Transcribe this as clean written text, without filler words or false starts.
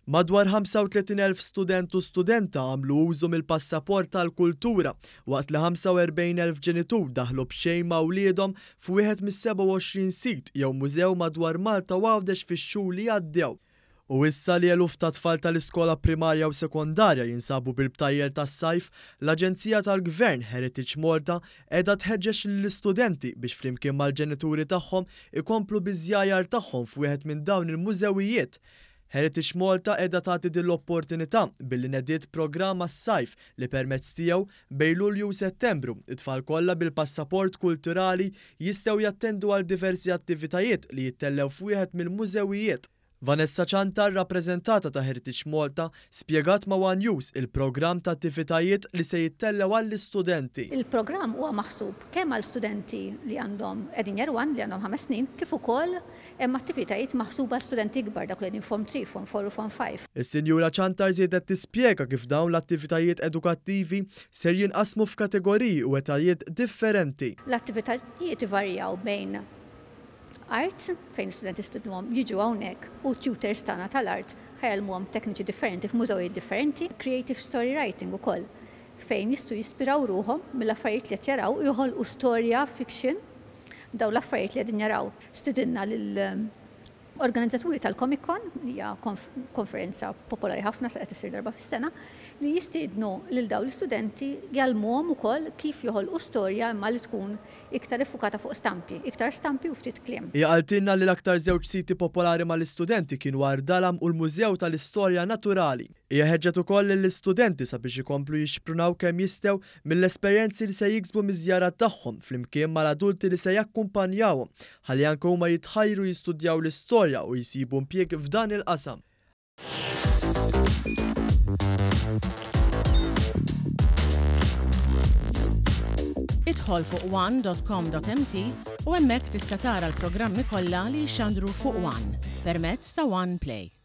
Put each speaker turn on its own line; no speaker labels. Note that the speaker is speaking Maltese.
Madwar 35,000 student u studenta għamlu użu mill-passaport tal-kultura waqt li 45,000 ġenitur daħlu b'xejn ma' wliedhom f'wieħed mis-27 sit jew mużew madwar Malta u Għawdex fix-xhur li għaddew. U issa li eluf ta' tfal tal-iskola primarja u sekondarja jinsabu bil-btajjel tas-sajf, l-Aġenzija tal-Gvern Heritage Malta qiegħda tħeġġeġ lill-istudenti biex flimkien mal-ġenituri tagħhom ikomplu biż-żjajar tagħhom f'wieħed minn dawn il-mużewijiet. Heritage Malta qiegħda tagħti din l-opportunità billi nediet programm għas-sajf li permezz tiegħu bejn Lulju u Settembru it-tfal kollha bil-passaport kulturali jistgħu jattendu għal diversi attivitajiet li jittellew f'wieħed mill-mużewijiet. Vanessa Ċantar, rappreżentata ta' Heritage Malta, spjegat ma' One News il-programm ta' attivitajiet li se jittellew għall-istudenti.
Il-programm huwa maħsub kemm għall-studenti li għandhom qegħdin year one li għandhom 5 snin, kif ukoll hemm attivitajiet maħsuba għall-studenti kbar dak li qegħdin Form 3, Form 4 u Form 5.
Is-Sinjura Ċantar żiedet tispjega kif dawn l-attivitajiet edukattivi ser jinqasmu f'kategoriji u etajiet differenti.
L-attivitajiet ivarjaw bejn art, fejn studenti studnuhom jiġu hawnhekk, u tutors tagħna tal-art ħajalmuhom tekniċi differenti f'mużewijiet differenti, creative story writing ukoll, fejn jistgħu jispiraw ruhom mill-affarijiet li qed jaraw u joħolqu storja fiction dawn l-affarijiet li qegħdin jaraw. Stidinna lill-organizzaturi tal-Comic Con, li hija konferenza popolari ħafna se qed issir darba fis-sena, li jistiednu lil dawn l-istudenti jgħalmuhom ukoll kif joħolqu storja imma li tkun iktar iffukata fuq stampi, iktar stampi u ftit kliem.
Jaqaltilna li l-aktar żewġ siti popolari mal-istudenti kienu Dalam u l-Mużew tal-Istorja Naturali. Hija ħeġġet ukoll lill-istudenti sabiex ikomplu jixprunaw kemm jistgħu mill-esperjenzi li se jiksbu miż-żjarat tagħhom flimkien mal-adulti li se jakkumpanjawhom ħalli anke huma jitħajru jistudjaw l-istorja u jsibu impjieg f'dan il-qasam.
Idħol fuq one.com.mt u hemmhekk tista' tara l-programmi kollha li jxandru fuq One permezz ta' One Play.